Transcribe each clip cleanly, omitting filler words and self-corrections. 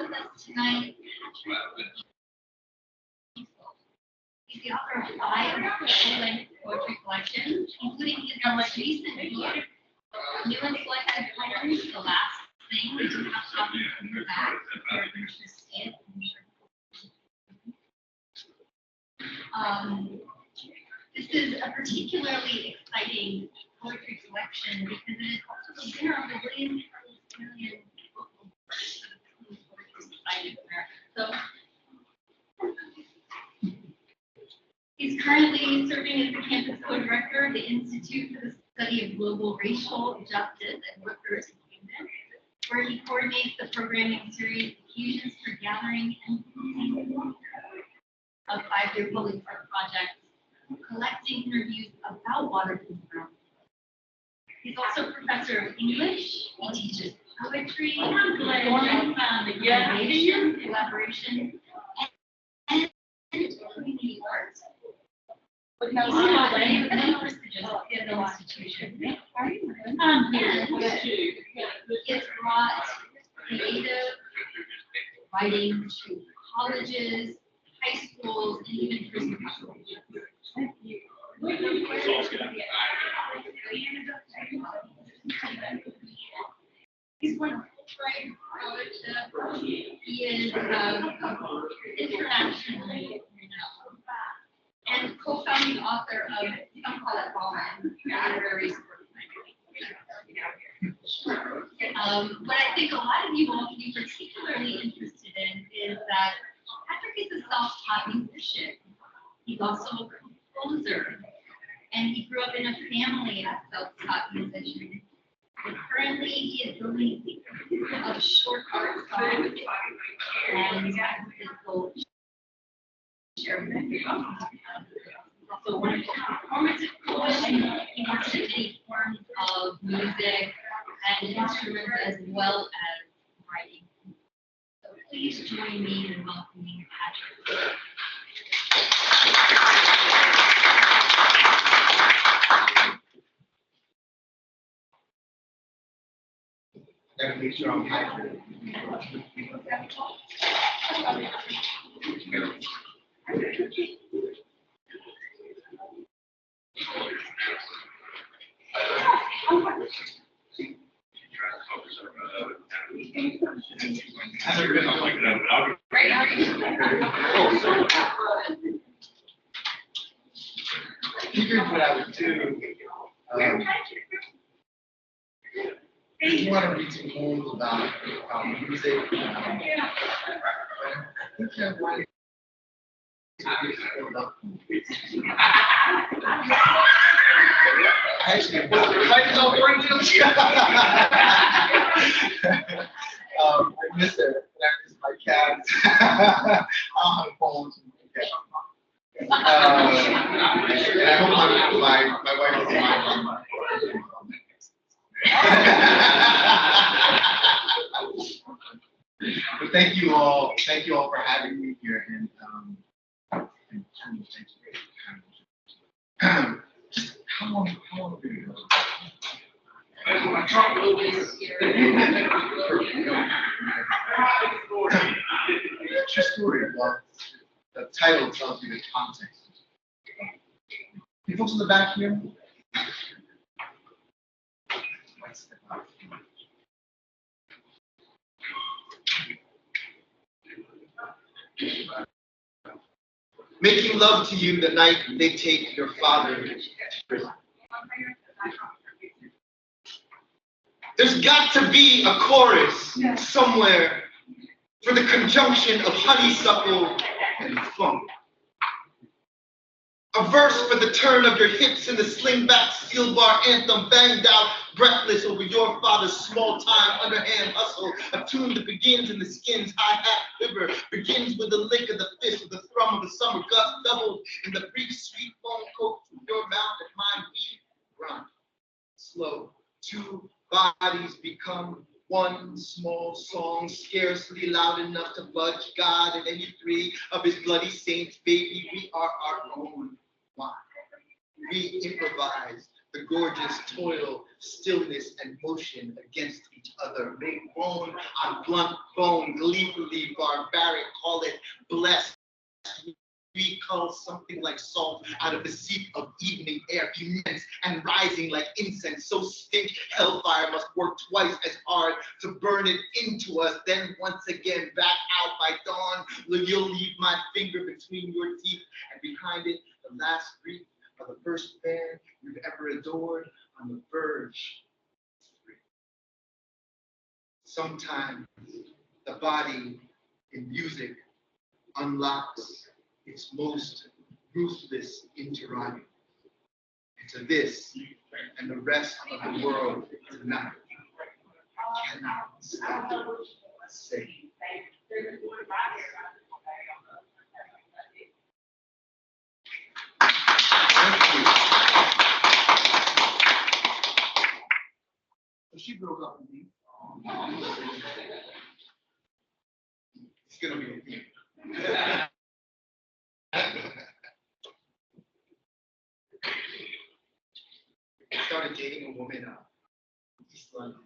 with us tonight, he's the author of 5 full-length poetry collections, including his most recent book, New and Selected Poems, The Last Thing. We do have copies in the back if you're interested. This is a particularly exciting poetry collection because it is also the winner of the William Carlos Million Book Award for the Poetry Society of America. So he's currently serving as the campus co-director of the Institute for the Study of Global Racial Justice at Rutgers, where he coordinates the programming series Occasions for Gathering and of 5-year public art projects, collecting interviews about water conservation. He's also professor of English. He teaches poetry, innovation, collaboration, and community arts. He's taught in many prestigious institutions. He has brought creative writing to colleges, high schools, and even prison populations. He's won a Fulbright scholarship. He is internationally renowned and co-founding author of Some Call It Ballin, literary what I think a lot of you will be particularly interested in is that Patrick is a self-taught musician. He's also a composer, and he grew up in a family of self-taught musicians. And currently, he is the lead singer of short art songs and his vocal share. Also, a wonderful performative poet. He works in many forms of music and instruments as well as writing. So please join me in welcoming Patrick. Gotta make sure I'm hydrated. Here's what I would do. You want to read some poems about music. Actually, I miss it. I miss my cats. I don't have poems. And I hope my wife doesn't mind. But thank you all for having me here, and just how long have we been True story. Well, the title tells you the context. You folks in the back here? Making love to you the night they take your father to prison. There's got to be a chorus somewhere for the conjunction of honeysuckle and funk. A verse for the turn of your hips and the slingback steel bar anthem banged out breathless over your father's small time underhand hustle. A tune that begins in the skin's hi-hat quiver, begins with the lick of the fist of the thrum of the summer gust, doubled in the brief sweet foam coat from your mouth and mine beat, run, slow, two bodies become one small song, scarcely loud enough to budge God and any three of his bloody saints. Baby, we are our own. Why? We improvise The gorgeous toil, stillness, and motion against each other. Make bone on blunt bone, gleefully barbaric, call it blessed. We call something like salt out of the seep of evening air, immense and rising like incense. So stink, hellfire must work twice as hard to burn it into us. Then once again, back out by dawn, you'll leave my finger between your teeth, and behind it, the last breath of the first man you've ever adored on the verge. Sometimes the body in music unlocks its most ruthless interrogation. And to this and the rest of the world tonight cannot stop saying. Thank you. So she broke up with me. It's gonna be a theme. I started dating a woman in East London.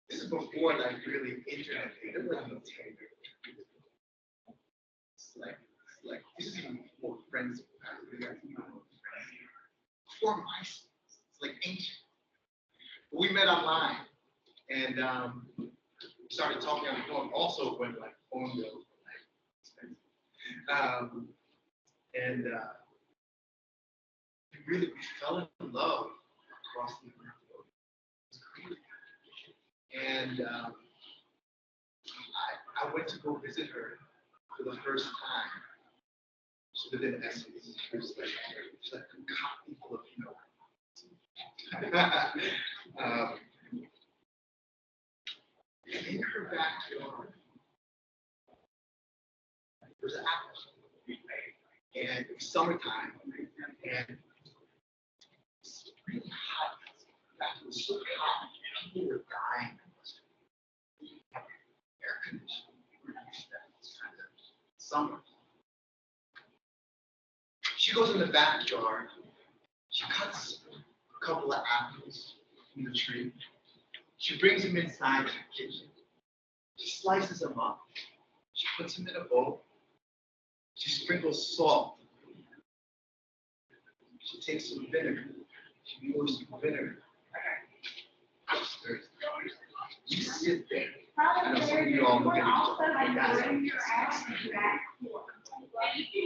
This is before like really internet. There was no Tinder. It's like this is even before friends. Before MySpace. It's like ancient. But we met online and started talking on the phone. Also when like phone bills were like expensive. And we fell in love across the internet. And I went to go visit her for the first time. She lived in Essex. She was like a copy full of in her backyard, there's apples. And it was summertime. And it's really hot. It was so hot. People were dying. Air conditioning. It's kind of summer. She goes in the backyard. She cuts a couple of apples from the tree. She brings them inside her kitchen. She slices them up. She puts them in a bowl. She sprinkles salt. She takes some vinegar. She pours some vinegar. You sit there. I know some of you all look at each other.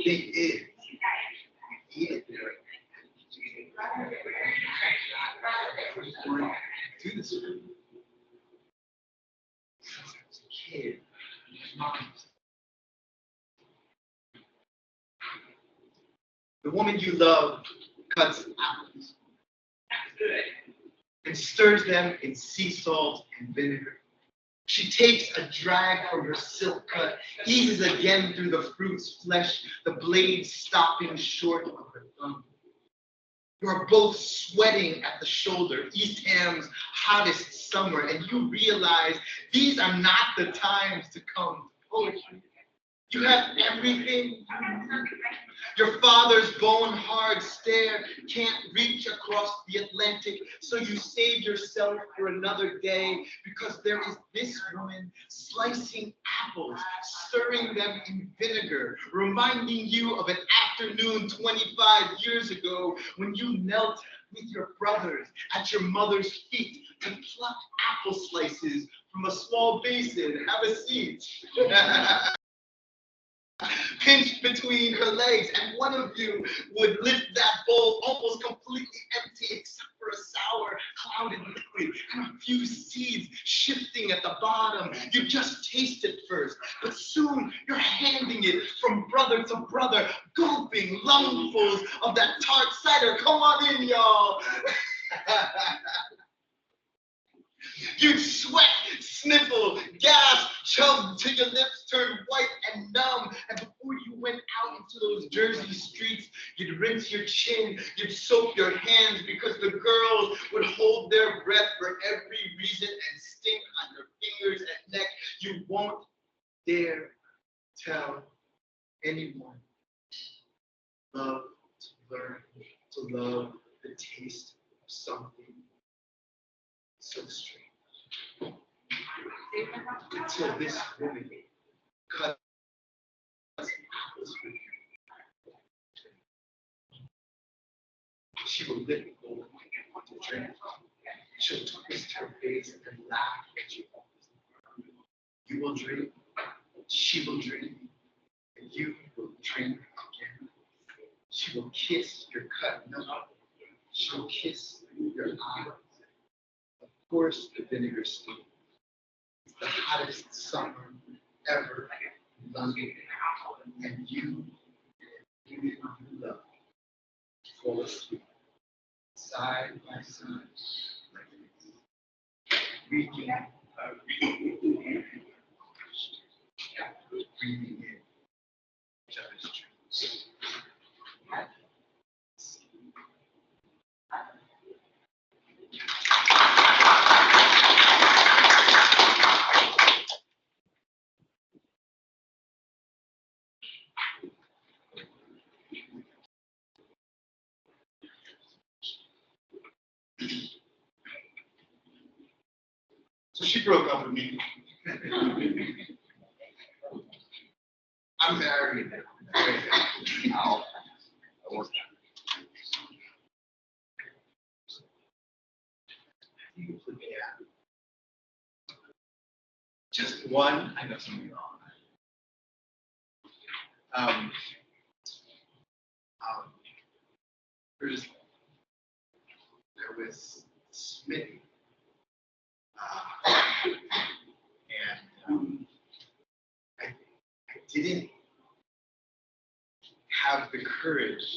They did. Eat it. Do this. Since I was a kid, the woman you love cuts apples and stirs them in sea salt and vinegar. She takes a drag from her silk cut, eases again through the fruit's flesh, the blade stopping short of her thumb. You are both sweating at the shoulder, East Ham's hottest summer, and you realize these are not the times to come to poetry. You have everything. Your father's bone-hard stare can't reach across the Atlantic, so you save yourself for another day because there is this woman slicing apples, stirring them in vinegar, reminding you of an afternoon 25 years ago when you knelt with your brothers at your mother's feet to pluck apple slices from a small basin. Have a seat. Pinched between her legs, and one of you would lift that bowl almost completely empty except for a sour, clouded liquid and a few seeds shifting at the bottom. You just taste it first, but soon you're handing it from brother to brother, gulping lungfuls of that tart cider. Come on in, y'all. You'd sweat, sniffle, gasp, chug till your lips turned white and numb. And before you went out into those Jersey streets, you'd rinse your chin, you'd soak your hands because the girls would hold their breath for every reason and stink on your fingers and neck. You won't dare tell anyone. Love to learn to so strange. Until this woman cuts apples with you. She will lift over to drink. She'll twist her face and laugh at you. You will drink, she will drink, and you will drink again. She will kiss your cut nose. She'll kiss your eyes. Of course, the vinegar stain. It's the hottest summer ever in London. And you love, fall asleep, side by side, like this. Reading, breathing in each other's dreams. So she broke up with me. I'm married. Now, I was you can play piano. Just one. I know something wrong. There was Smitty. And I didn't have the courage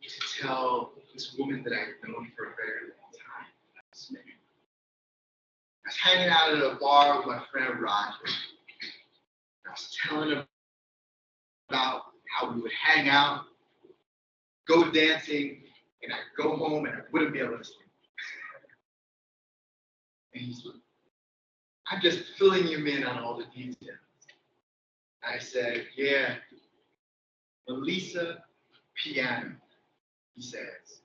to tell this woman that I'd known for a very long time. Smitty. I was hanging out at a bar with my friend Roger. I was telling him about how we would hang out, go dancing, and I'd go home and I wouldn't be able to sleep. And he's like, I'm just filling you in on all the details. I said, yeah, Melissa Piano. He says,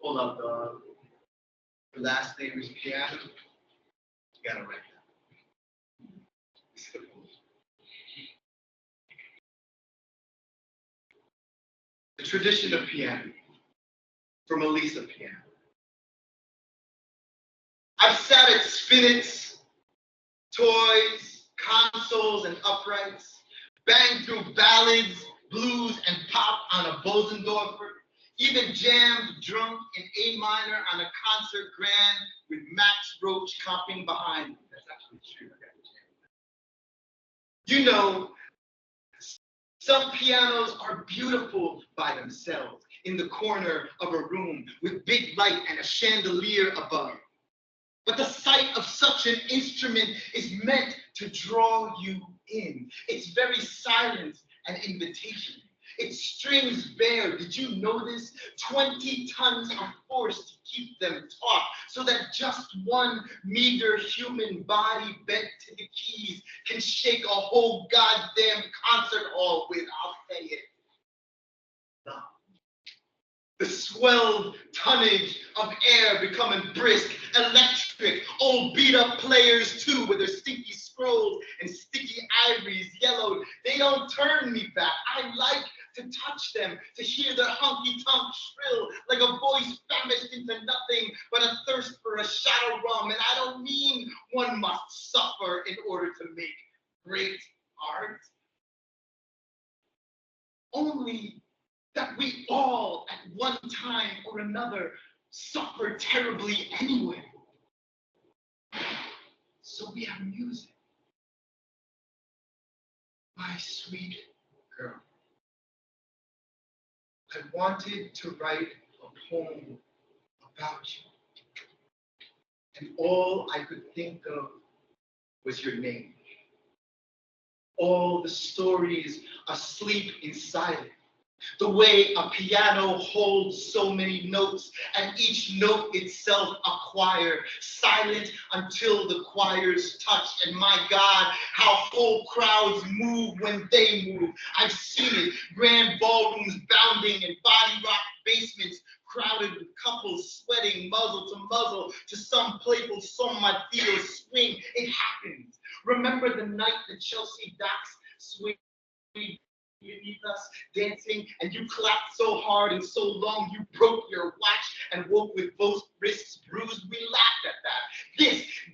hold up, dog. Your last name is Piano? You gotta write that. The tradition of piano, from Melissa Piano. I've sat at spinets, toys, consoles, and uprights, banged through ballads, blues, and pop on a Bosendorfer, even jammed drunk in A minor on a concert grand with Max Roach comping behind me. That's actually true. You know, some pianos are beautiful by themselves in the corner of a room with big light and a chandelier above. But the sight of such an instrument is meant to draw you in. Its very silence an invitation. Its strings bare, did you know this? 20 tons of force to keep them taut, so that just one meager human body bent to the keys can shake a whole goddamn concert hall with, I'll say it, love. The swelled tonnage of air becoming brisk, electric, old beat-up players too, with their stinky scrolls and sticky ivories yellowed. They don't turn me back. I like to touch them, to hear their honky-tonk shrill, like a voice famished into nothing but a thirst for a shot of rum. And I don't mean one must suffer in order to make great art. Only that we all, at one time or another, suffer terribly anyway. So we have music. My sweet girl. I wanted to write a poem about you. And all I could think of was your name. All the stories asleep inside it. The way a piano holds so many notes, and each note itself a choir, silent until the choirs touch. And my God, how whole crowds move when they move. I've seen it, grand ballrooms bounding and body rock basements crowded with couples sweating muzzle to muzzle to some playful song my feels swing. It happens. Remember the night the Chelsea docks swing beneath us dancing, and you clapped so hard and so long you broke your watch and woke with both wrists bruised. We laughed at that.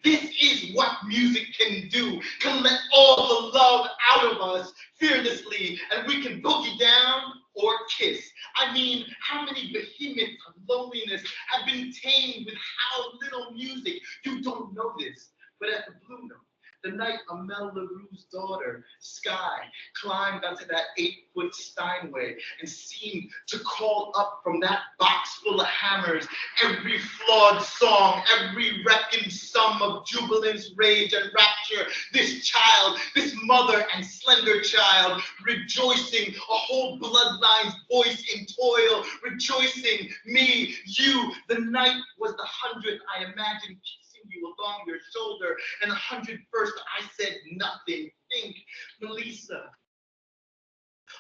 This is what music can do. Can let all the love out of us fearlessly, and we can boogie down or kiss. I mean, how many behemoths of loneliness have been tamed with how little music? You don't know this, but at the Blue Note, the night Amel LaRue's daughter, Sky, climbed onto that 8-foot Steinway and seemed to call up from that box full of hammers every flawed song, every reckoned sum of jubilance, rage, and rapture. This child, this mother and slender child, rejoicing, a whole bloodline's voice in toil, rejoicing, me, you. The night was the 100th, I imagined you along your shoulder, and 101st I said nothing. Think, Melissa,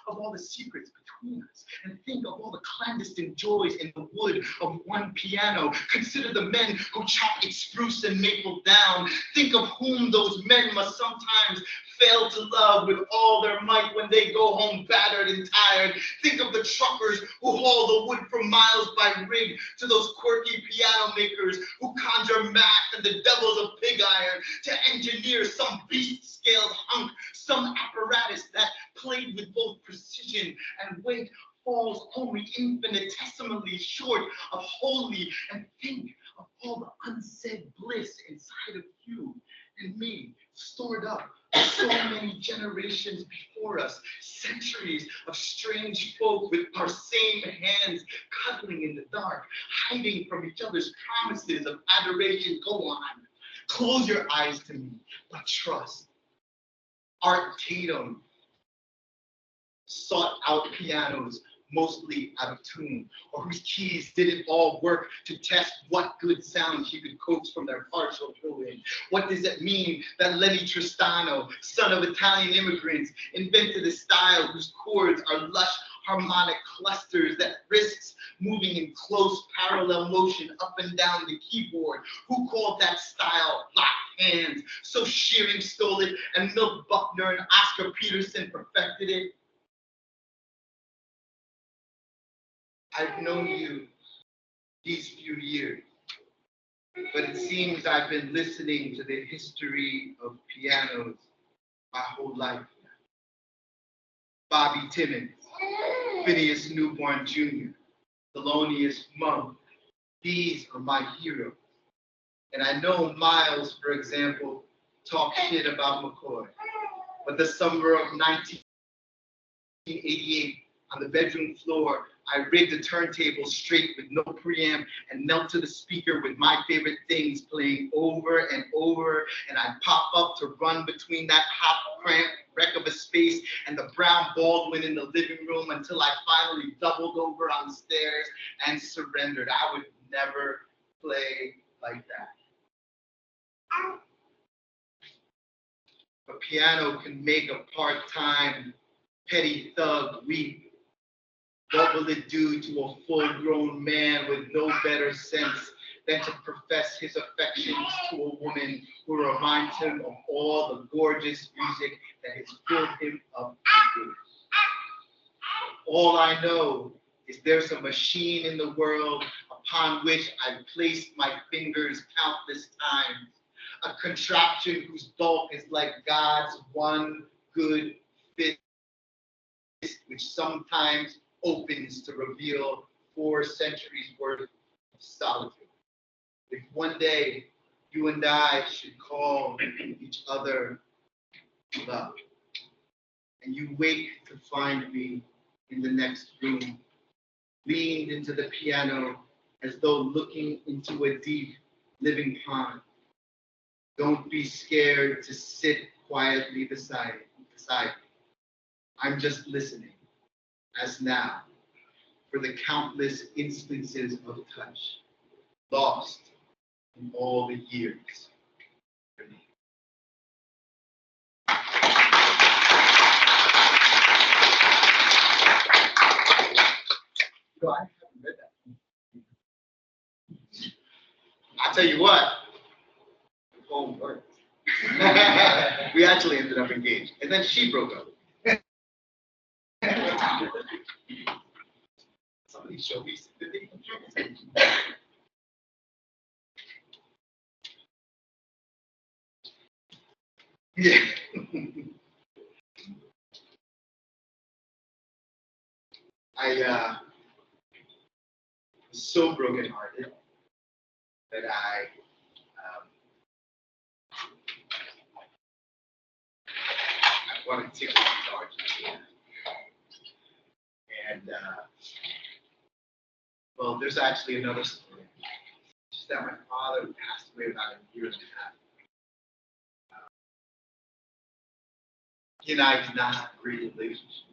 of all the secrets between us, and think of all the clandestine joys in the wood of one piano. Consider the men who chop its spruce and maple down. Think of whom those men must sometimes fail to love with all their might when they go home battered and tired. Think of the truckers who haul the wood for miles by rig to those quirky piano makers who conjure math and the devils of pig iron to engineer some beast-scaled hunk, some apparatus that played with both precision and weight, falls only infinitesimally short of wholly. And think of all the unsaid bliss inside of you and me, stored up so many generations before us, centuries of strange folk with our same hands cuddling in the dark, hiding from each other's promises of adoration. Go on, close your eyes to me, but trust. Art Tatum sought out pianos mostly out of tune, or whose keys didn't all work to test what good sound she could coax from their partial ruin. What does it mean that Lenny Tristano, son of Italian immigrants, invented a style whose chords are lush harmonic clusters that risks moving in close parallel motion up and down the keyboard? Who called that style locked hands? So Shearing stole it, and Milt Buckner and Oscar Peterson perfected it. I've known you these few years, but it seems I've been listening to the history of pianos my whole life. Bobby Timmons, Phineas Newborn Jr., Thelonious Monk, these are my heroes. And I know Miles, for example, talked shit about McCoy, but the summer of 1988, on the bedroom floor, I rigged a turntable straight with no preamp and knelt to the speaker with my favorite things playing over and over. And I'd pop up to run between that hot, cramped wreck of a space and the brown Baldwin in the living room until I finally doubled over on the stairs and surrendered. I would never play like that. A piano can make a part-time petty thug weep. What will it do to a full-grown man with no better sense than to profess his affections to a woman who reminds him of all the gorgeous music that has filled him up with? All I know is there's a machine in the world upon which I've placed my fingers countless times, a contraption whose bulk is like God's one good fist, which sometimes opens to reveal 4 centuries worth of solitude. If one day you and I should call each other love, and you wake to find me in the next room, leaned into the piano as though looking into a deep living pond, don't be scared to sit quietly beside me. I'm just listening, as now, for the countless instances of touch, lost in all the years. No, I haven't read that. tell you what, the phone worked. We actually ended up engaged. And then she broke up. Somebody showed me sympathy. Yeah. I was so brokenhearted that I wanted tickets to Argentina. And well, there's actually another story. Just that my father passed away about a year and a half. He and I did not have a great relationship.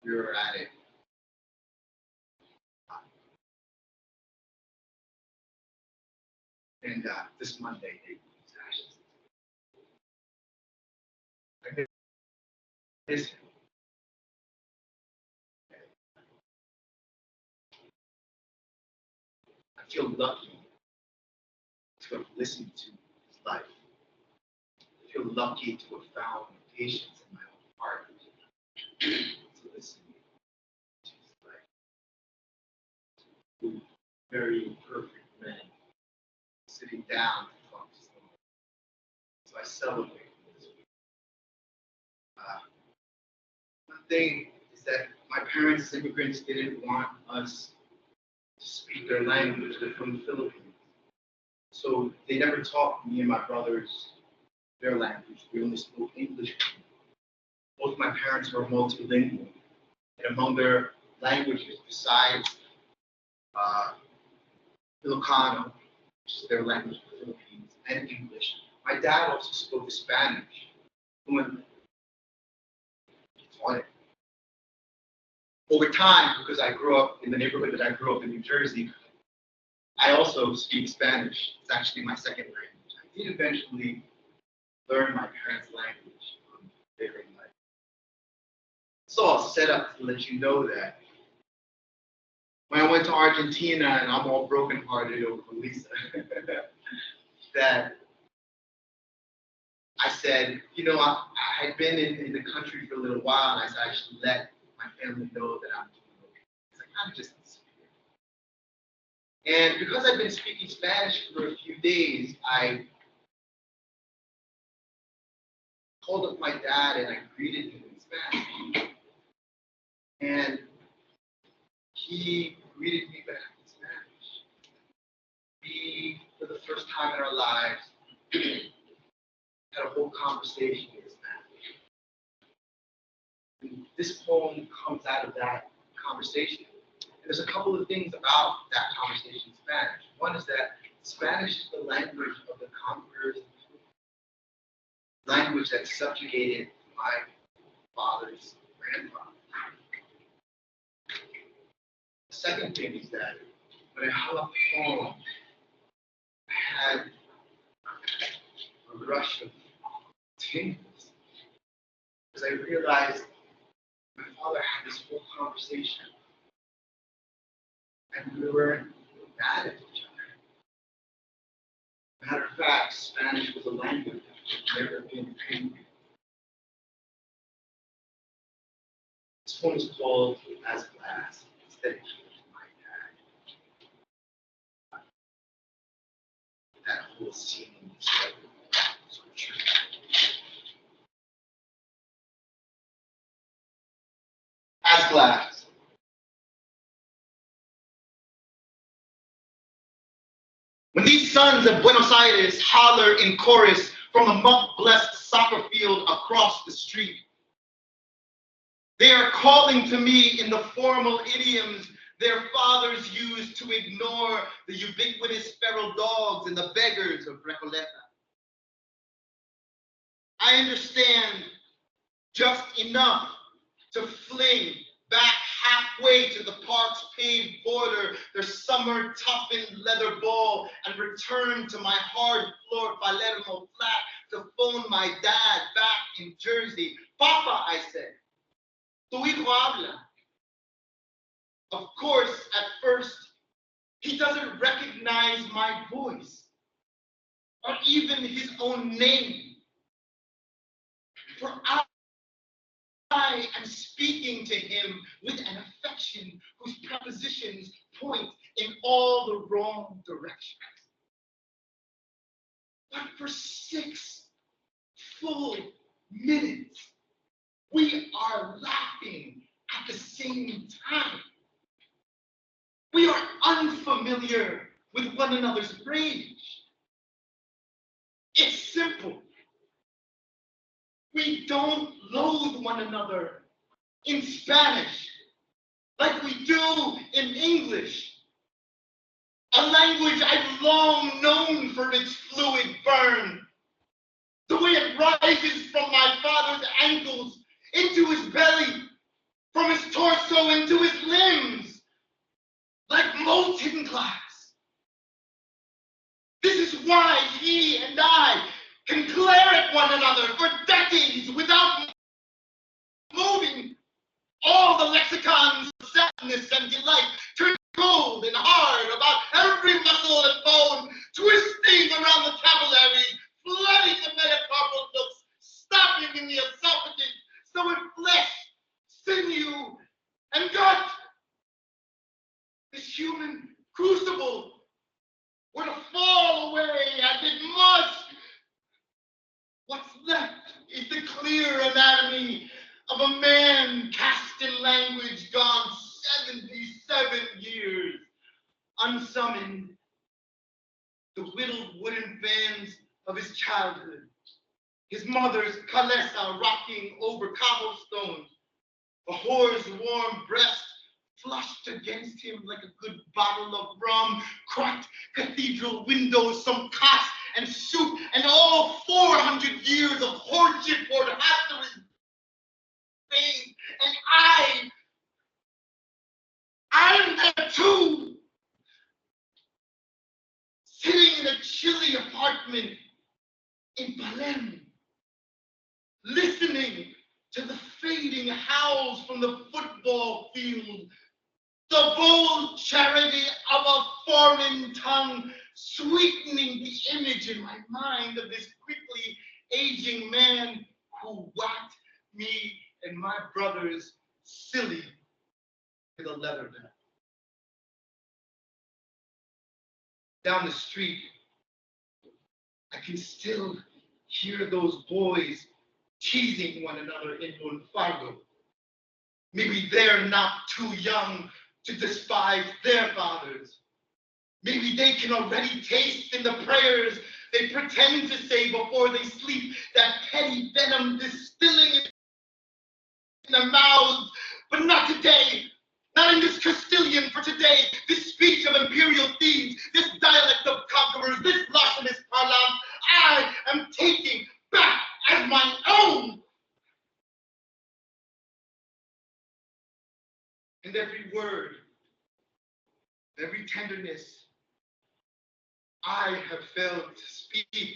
We were at it. And this Monday, they his ashes. I miss him. I feel lucky to have listened to his life. I feel lucky to have found patience in my own heart to listen to his life. Two very imperfect men sitting down to talk to someone. So I celebrate this week. One thing is that my parents, as immigrants, didn't want us to speak their language. They're from the Philippines. So they never taught me and my brothers their language. We only spoke English. Both my parents were multilingual. And among their languages, besides Ilocano, which is their language in the Philippines, and English, my dad also spoke Spanish fluently. He taught it. Over time, because I grew up in the neighborhood that I grew up in New Jersey, I also speak Spanish. It's actually my second language. I did eventually learn my parents' language later in life. So I'll set up to let you know that when I went to Argentina and I'm all brokenhearted over Lisa, that I said, you know, I had been in the country for a little while, and I said I should let my family know that I'm doing okay. Because I kind of just disappeared. And because I've been speaking Spanish for a few days, I called up my dad and I greeted him in Spanish. And he greeted me back in Spanish. We, for the first time in our lives, had a whole conversation in Spanish. And this poem comes out of that conversation. And there's a couple of things about that conversation in Spanish. One is that Spanish is the language of the conquerors, language that subjugated my father's grandfather. The second thing is that when I hung up the phone, I had a rush of tingles because I realized my father had this whole conversation and we were mad at each other. Matter of fact, Spanish was a language that had never been written. This poem is called As Glass. It's dedicated to my dad. That whole scene is so true. As glass. When these sons of Buenos Aires holler in chorus from a monk-blessed soccer field across the street, they are calling to me in the formal idioms their fathers used to ignore the ubiquitous feral dogs and the beggars of Recoleta. I understand just enough to fling back halfway to the park's paved border their summer toughened leather ball and return to my hard floor Palermo flat to phone my dad back in Jersey. Papa, I said, tu hijo habla. Of course, at first, He doesn't recognize my voice or even his own name. For I am speaking to him with an affection whose prepositions point in all the wrong directions. But for 6 full minutes, we are laughing at the same time. We are unfamiliar with one another's rage. It's simple. We don't loathe one another in Spanish like we do in English, a language I've long known for its fluid burn. The way it rises from my father's ankles into his belly, from his torso into his limbs, like molten glass. This is why he and I can glare at one another for decades without moving. All the lexicons of sadness and delight turn cold and hard about every muscle and bone, twisting around the capillaries, flooding the metacarpal ducts, stopping in the esophagus, so in flesh, sinew, and gut, this human crucible were to fall away as it must. What's left is the clear anatomy of a man cast in language gone 77 years, unsummoned, the whittled wooden fans of his childhood, his mother's calesa rocking over cobblestones, a whore's warm breast flushed against him like a good bottle of rum, cracked cathedral windows, some cots and soup, and all 400 years of courtship poured hot through his veins. And I'm there too, sitting in a chilly apartment in Palermo, listening to the fading howls from the football field, the bold charity of a foreign tongue, sweetening the image in my mind of this quickly aging man who whacked me and my brothers silly with a leather belt. Down the street, I can still hear those boys teasing one another in Monfargo. Maybe they're not too young to despise their fathers. Maybe they can already taste in the prayers they pretend to say before they sleep that petty venom distilling in their mouths. But not today. Not in this Castilian for today. This speech of imperial thieves, this dialect of conquerors, this luscious parlance, I am taking back as my own. And every word, every tenderness I have failed to speak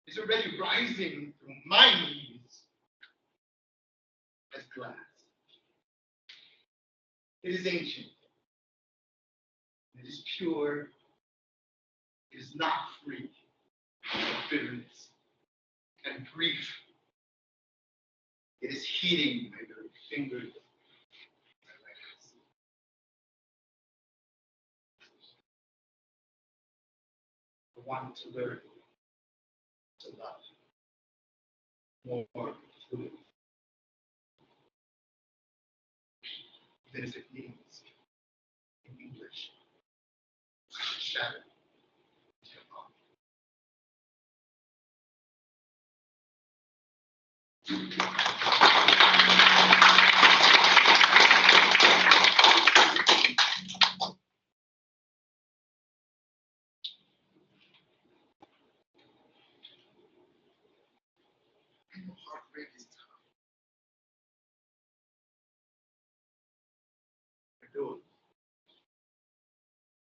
is already rising from my knees as glass. It is ancient. It is pure. It is not free of bitterness and grief. It is heating my very fingers. I want to learn to love more fluid, even if it means in English. Shadow. I know heartbreak is tough. I know it.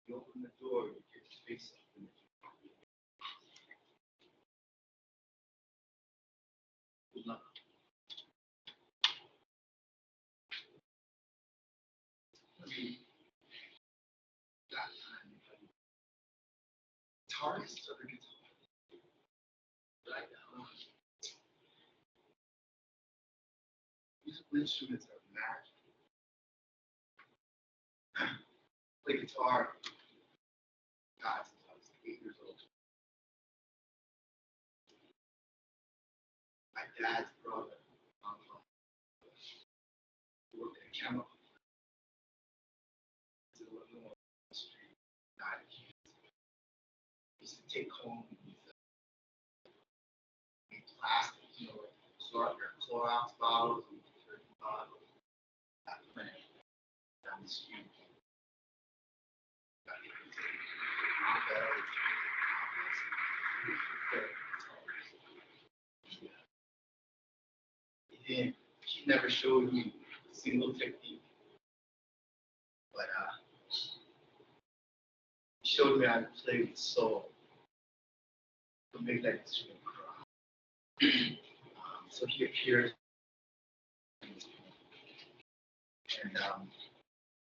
You open the door, you get your face up. And good luck. I mean, that guitarist of the guitar. Like, musical instruments are magic. Play guitar, God, since I was 8 years old. My dad's brother, worked at a chemical in Illinois Street, died of cancer. He used to take home these plastic, Clorox bottles and detergent bottles, that plant down the street. He never showed me a single technique, but he showed me how to play with soul to make that instrument cry. So he appeared, and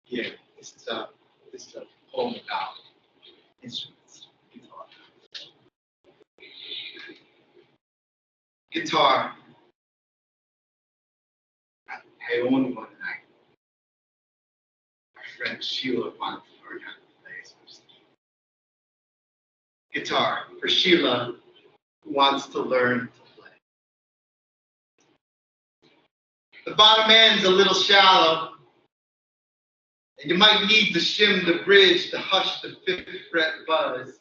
yeah, this is a poem about instruments, guitar. Guitar. I own one, and my friend Sheila wanted to learn how to play. So guitar for Sheila, who wants to learn to play. The bottom end's a little shallow, and you might need to shim the bridge to hush the 5th fret buzz.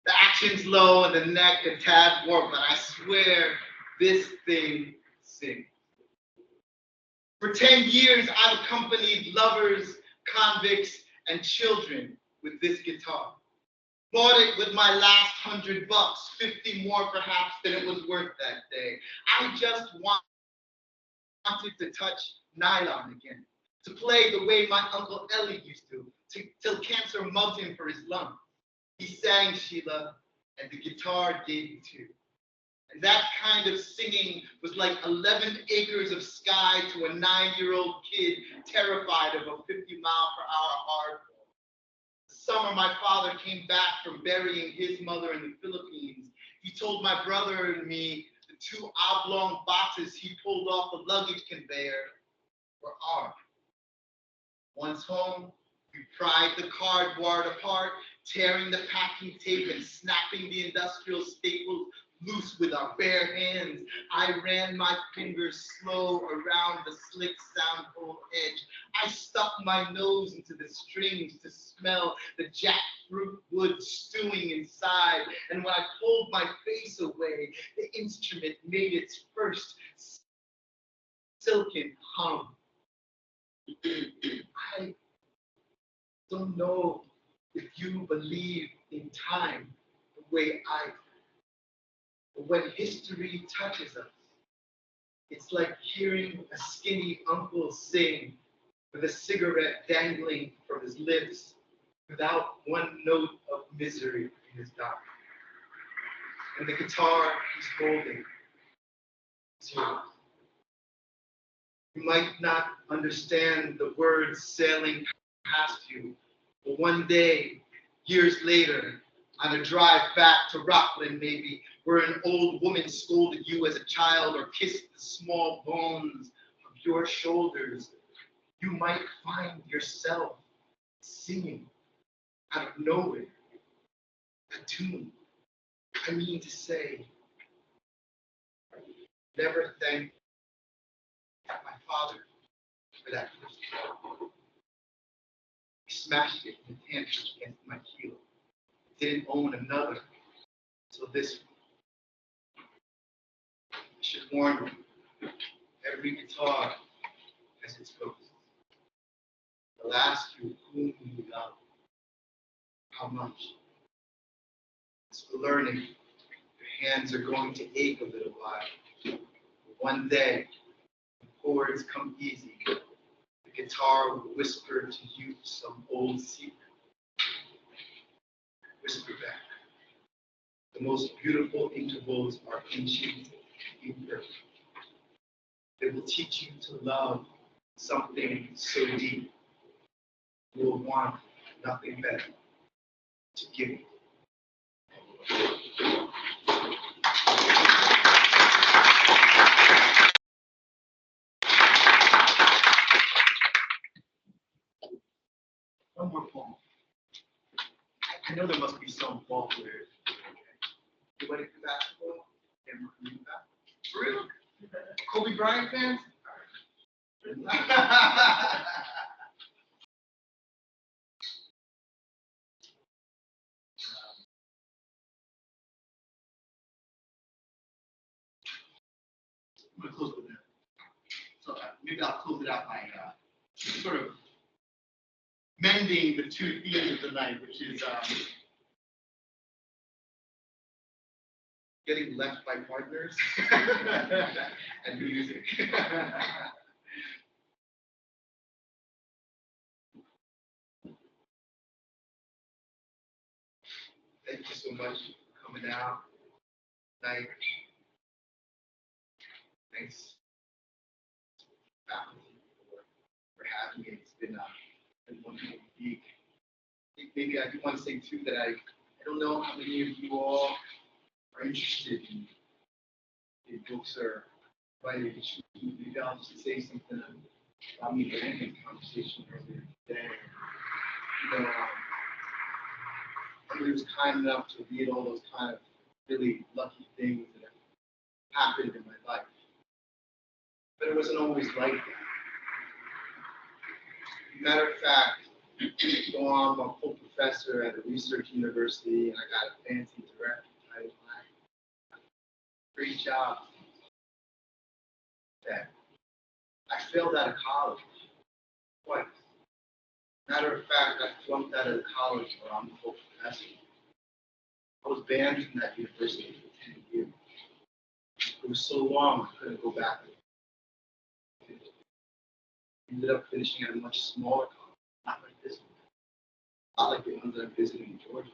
The action's low and the neck a tad warm, but I swear this thing sings. For 10 years, I've accompanied lovers, convicts, and children with this guitar. Bought it with my last $100, 50 more perhaps than it was worth that day. I just wanted to touch nylon again, to play the way my Uncle Ellie used to till cancer mugged him for his lungs. He sang, Sheila, and the guitar did too. And that kind of singing was like 11 acres of sky to a 9-year-old kid terrified of a 50-mile-per-hour hardball. The summer my father came back from burying his mother in the Philippines, he told my brother and me the 2 oblong boxes he pulled off the luggage conveyor were ours. Once home, we pried the cardboard apart, tearing the packing tape and snapping the industrial staples loose with our bare hands. I ran my fingers slow around the slick soundhole edge. I stuck my nose into the strings to smell the jackfruit wood stewing inside. And when I pulled my face away, the instrument made its first silken hum. I don't know if you believe in time the way I do. But when history touches us, it's like hearing a skinny uncle sing with a cigarette dangling from his lips without one note of misery in his dark. And the guitar he's holding is yours. You might not understand the words sailing past you, but one day, years later, on a drive back to Rockland maybe, where an old woman scolded you as a child or kissed the small bones of your shoulders, you might find yourself singing out of nowhere a tune. I mean to say, never thank my father for that first song. He smashed it in the tantrum against my heel. Didn't own another until this one. I should warn you, every guitar has its ghosts. They'll ask you whom you love, how much. As for learning, your hands are going to ache a little while. But one day, the chords come easy. The guitar will whisper to you some old secret. Whisper back. The most beautiful intervals are ancient, imperfect. They will teach you to love something so deep. You will want nothing better to give it. weird. Anybody do basketball? Ever read that? For real? Kobe Bryant fans? I'm gonna close with that. So maybe I'll close it out by sort of mending the two themes of the night, which is getting left by partners and music. Thank you so much for coming out tonight. Thanks, faculty, for having me. It's been a wonderful week. Maybe I do want to say too that I don't know how many of you all are interested in books or writing. Maybe I'll just say something about me during the conversation earlier today. You know, somebody was kind enough to read all those kind of really lucky things that have happened in my life. But it wasn't always like that. Matter of fact, I'm a full professor at a research university, and I got a fancy director title. Great job. That I failed out of college twice. Matter of fact, I flunked out of college where I'm a full professor. I was banned from that university for 10 years. It was so long I couldn't go back. Ended up finishing at a much smaller college, not like this one. Not like the ones that I'm visiting in Georgia.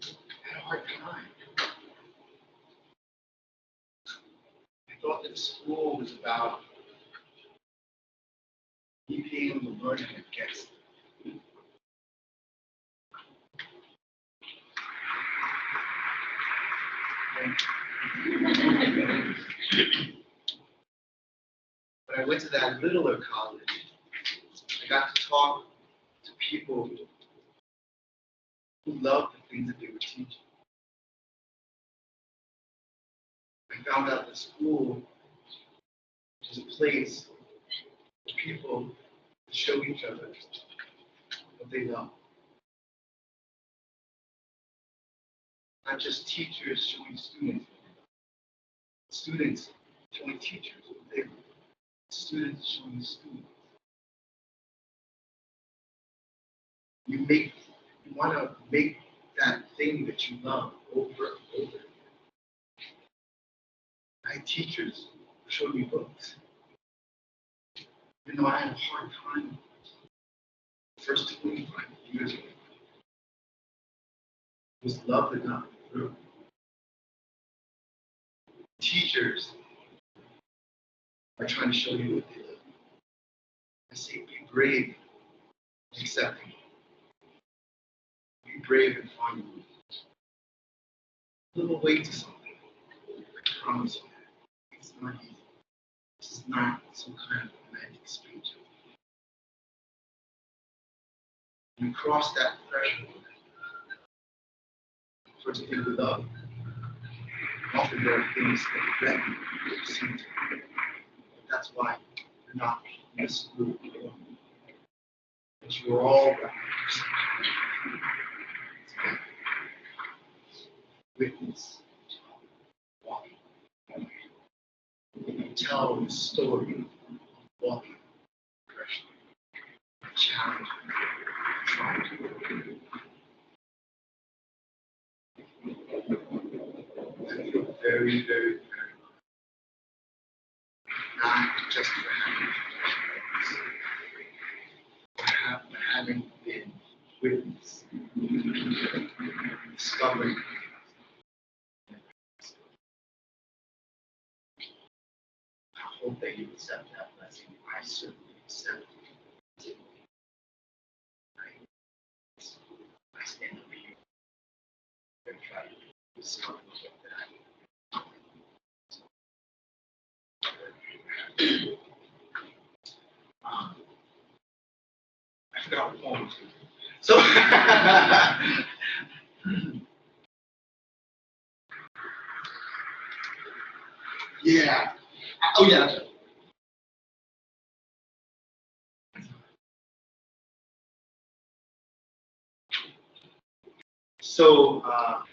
I had a hard time. I thought that school was about me being able to learn how to guess. When I went to that littler college, I got to talk to people who loved the things that they were teaching. I found out that school is a place for people to show each other what they love. Not just teachers showing students, students showing teachers what they love. Students showing students. You want to make that thing that you love over and over. My teachers showed me books. Even though I had a hard time the first 25 years of it, was love that got me through. Teachers are trying to show you what they love. I say be brave and accepting. Be brave and finding a little weight to something. I promise you that. It's not easy. This is not some kind of romantic speech. You cross that threshold towards the thing we love. Often there are things that threaten you to see. That's why you're not in this group alone. But you're all right. Witness, walking. Tell the story of walking, depression, challenge, trying to. I feel very, very, very not just for having been witness, discovering. I hope that you accept that blessing. I certainly accept it. I stand up here and try to discover that. forgot what poem was. So, yeah. Oh, yeah. That's right. So, are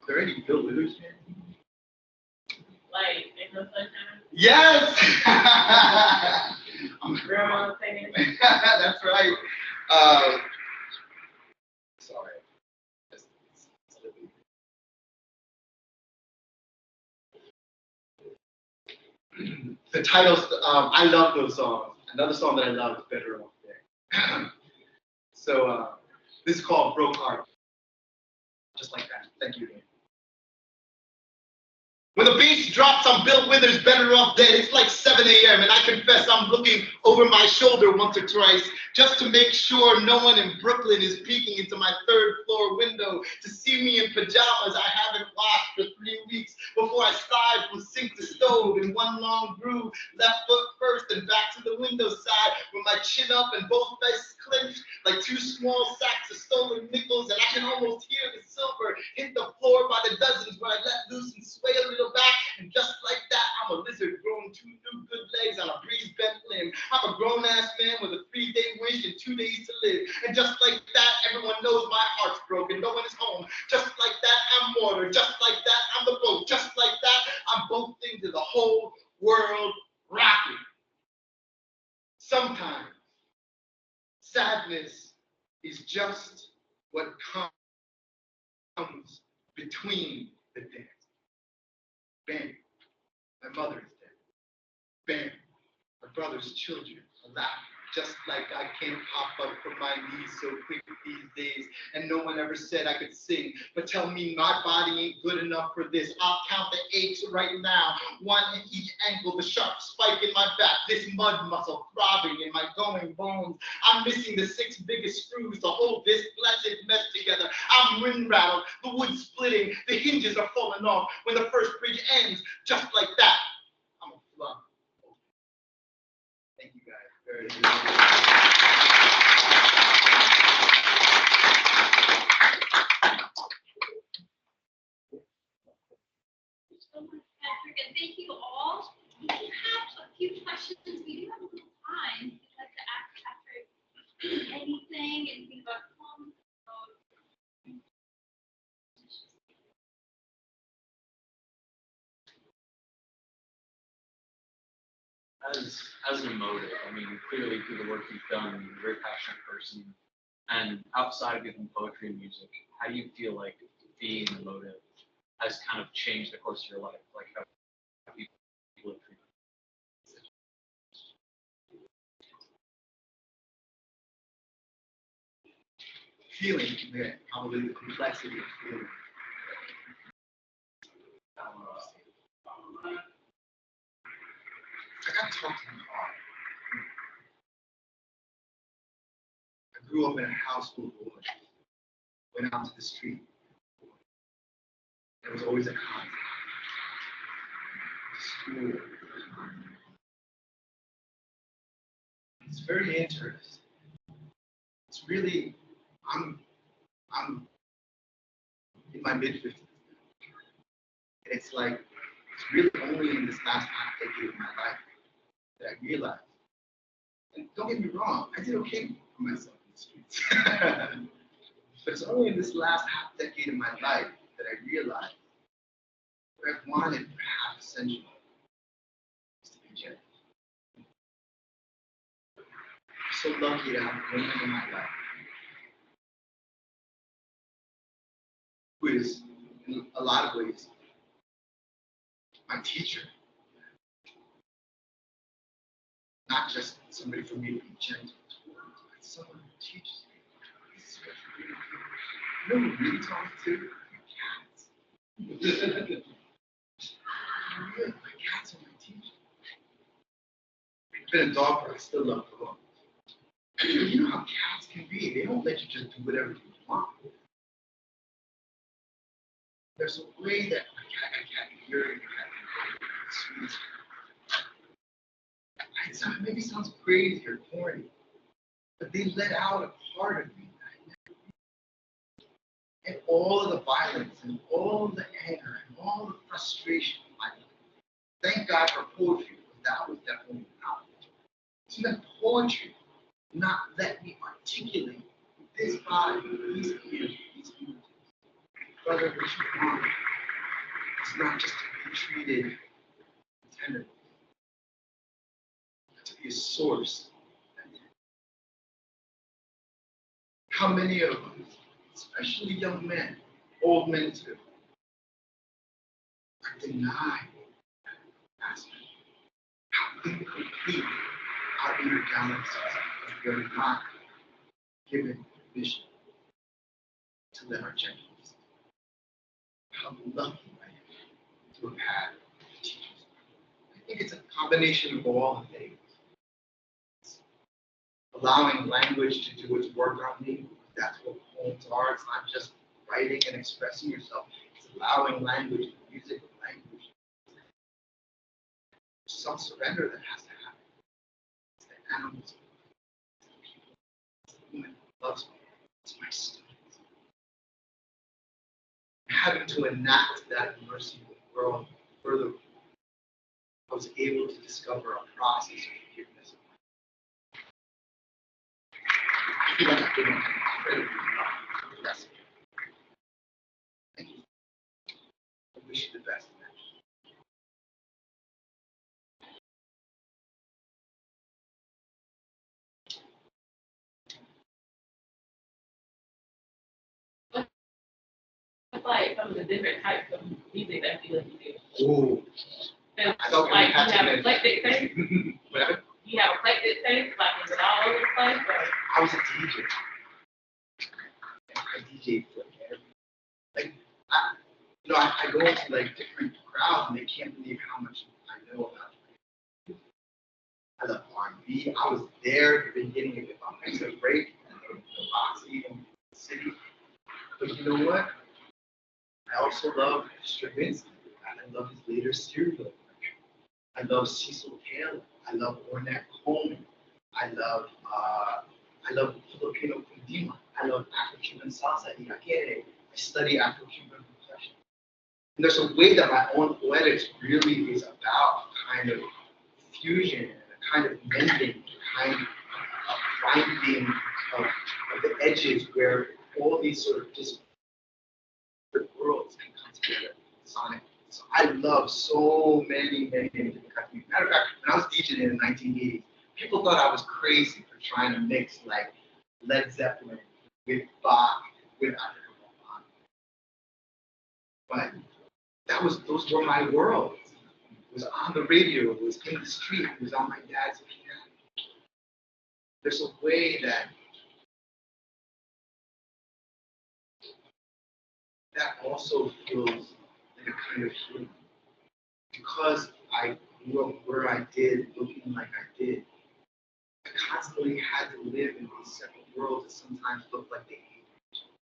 there any Bill Withers fans? Like, ain't no sunshine. Yes! Grandma singing. That's right. Uh, sorry. The titles, I love those songs. Another song that I love is Better Off Dead. So this is called Broke Heart. Just like that. Thank you, Dan. When the bass drops on Bill Withers' Better Off Dead, it's like 7 a.m. and I confess I'm looking over my shoulder once or twice just to make sure no one in Brooklyn is peeking into my third floor window to see me in pajamas I haven't washed for 3 weeks before I slide from sink to stove in one long groove, left foot first and back to the window side with my chin up and both fists clenched like two small sacks of stolen nickels, and I can almost hear the silver hit the floor by the dozens when I let loose and sway a little back, and just like that, I'm a lizard growing 2 new good legs on a breeze bent limb. I'm a grown ass man with a 3-day wish and 2 days to live. And just like that, everyone knows my heart's broken. No one is home. Just like that, I'm water. Just like that, I'm the boat. Just like that, I'm both things to the whole world rocking. Sometimes sadness is just what comes between the dead. Bang, my mother is dead. Bang, my brother's children are laughing. Just like I can't pop up from my knees so quick these days, and no one ever said I could sing. But tell me my body ain't good enough for this. I'll count the aches right now, one in each ankle, the sharp spike in my back, this mud muscle throbbing in my going bones. I'm missing the 6 biggest screws to hold this blessed mess together. I'm wind rattled, the wood splitting, the hinges are falling off. When the first bridge ends, just like that, I'm a flub. Thank you guys very much. So much, Patrick, and thank you all. We have a few questions. We do have a little time. If you'd like to ask Patrick anything about poems, As an emotive, I mean, clearly through the work you've done, you're a very passionate person. And outside of even poetry and music, how do you feel like being emotive has kind of changed the course of your life? Like how people live through Feeling, yeah, probably the complexity of feeling. I got taught to be hard. I grew up in a house full of boys. Went out to the street. There was always a conflict. School. It's very interesting. It's really, I'm in my mid-50s. And it's like, it's really only in this last half decade of my life that I realized. And don't get me wrong, I did okay for myself in the streets. But it's only in this last half decade of my life that I realized what I wanted perhaps essentially is to be gentle. I'm so lucky to have a woman in my life who is, in a lot of ways, my teacher. Not just somebody for me to be gentle towards, but someone who teaches me. This is what you really do. You know who really talks to? Your cats. Really, my cats are my teacher. I've been a dog, but I still love dogs. You know how cats can be. They don't let you just do whatever you want. There's a way that my cat can hear it, the cat can go. It maybe sounds crazy or corny, but they let out a part of me. And all of the violence and all of the anger and all the frustration of my life. Thank God for poetry, because that was definitely not. Even poetry not let me articulate this body, these ears, these images. Brother, what you want is not just to be treated tenderly, but to be a source. How many of us, especially young men, old men too, are denied that aspect? How incomplete our inner galaxies if we are not given permission to let our gentleness. How lucky I am to have had teachers. I think it's a combination of all the things. It's allowing language to do its work on me. That's what poems are. It's not just writing and expressing yourself. It's allowing language, music, language. Some surrender that has to happen. It's the animals, it's the people, it's the woman who loves me, it's my students. Having to enact that mercy in the world further, I was able to discover a process of forgiveness. I feel like I've been incredibly blessed. Thank you. I wish you the best. It's like some of the different types of music that you listen to. Ooh. And I thought we like had you to have mention- eclectic taste. Whatever. You have eclectic taste, like is it all over the place? Or? I was a DJ. And I DJ for everything. Like, I go into like different crowds and they can't believe how much I know about it. I love R&B. I was there at the beginning of the Exit Break and the Boxy in the city. But you know what? I also love Stravinsky. I love his later serial. I love Cecil Taylor. I love Ornette Coleman. I love Filipino Kundima. I love Afro-Cuban salsa. I study Afro-Cuban percussion. And there's a way that my own poetics really is about a kind of fusion, a kind of mending, a kind of finding of the edges where all these sort of disparate worlds can come together sonically. So I love so many different kinds of music. Matter of fact, when I was DJing in the 1980s, people thought I was crazy for trying to mix like Led Zeppelin with Bach, with African rock. But those were my worlds. It was on the radio, it was in the street, it was on my dad's piano. There's a way that also feels like a kind of healing. Because I grew up where I did, looking like I did, I constantly had to live in these separate worlds that sometimes looked like they hated each other.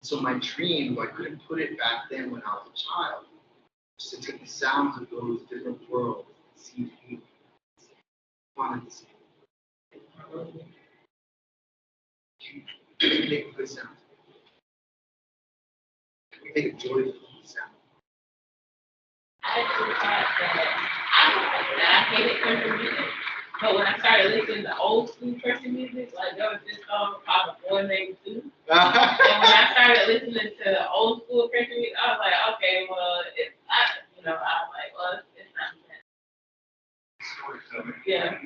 So my dream, though I couldn't put it back then when I was a child, was to take the sounds of those different worlds and see healing. Wanted to see. Can we make a good sound? Can we make a joyful sound? I actually thought that I hated country music. But when I started listening to old school country music, like there was this song called A Boy Named Sue. And when I started listening to the old school country music, I was like, okay, well, I was like, well, it's not that. Yeah.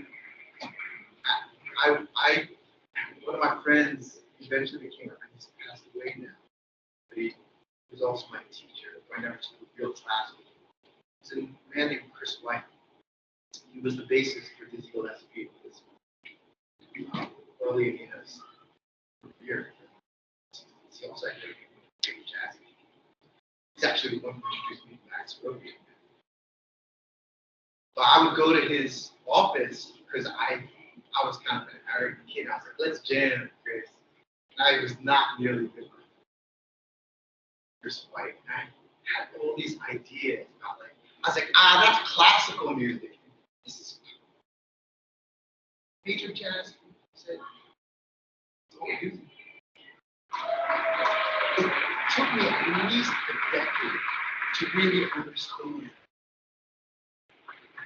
One of my friends eventually became a he's passed away now, but he was also my teacher. I never took a real class with him. He's a man named Chris White. He was the bassist for Dizzy Gillespie early in his career. He also had a great jazz. He's actually the one who introduced me to Max Roby. But I would go to his office because I was kind of an arrogant kid. I was like, let's jam, Chris. And I was not nearly good enough. Chris White. And I had all these ideas about like, I was like, that's classical music. This is major jazz. said, "Oh, you." It took me at least a decade to really understand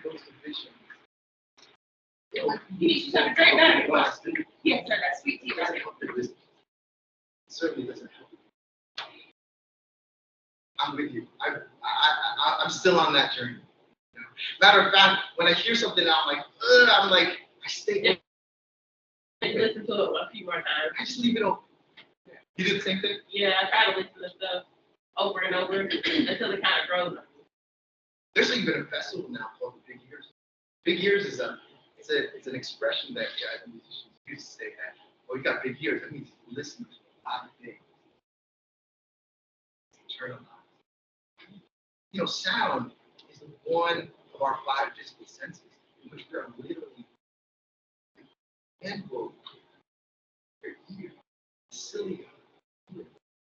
those divisions. You need to have a drink now. Yes, sir, that's sweet tea. It certainly doesn't help. I'm with you. I'm still on that journey. You know? Matter of fact, when I hear something, I'm like, I stay. Listen to it a few more times. I just leave it open. You do the same thing? Yeah, I try to listen to stuff over and over until it kind of grows. There's even a festival now called the Big Ears. Big Ears is it's an expression that musicians used to say that, oh, you got big ears. That means you listen to a lot of things. Internalize. You know, sound is one of our five physical senses in which we are literally and quote, your ear, cilia,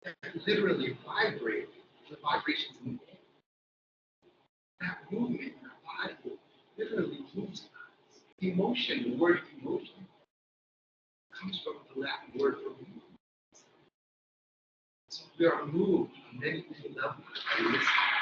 that literally vibrate the vibrations in the air. That movement in our body literally moves us. Emotion, the word emotion, comes from the Latin word for movement. So we are moved on many levels by listening.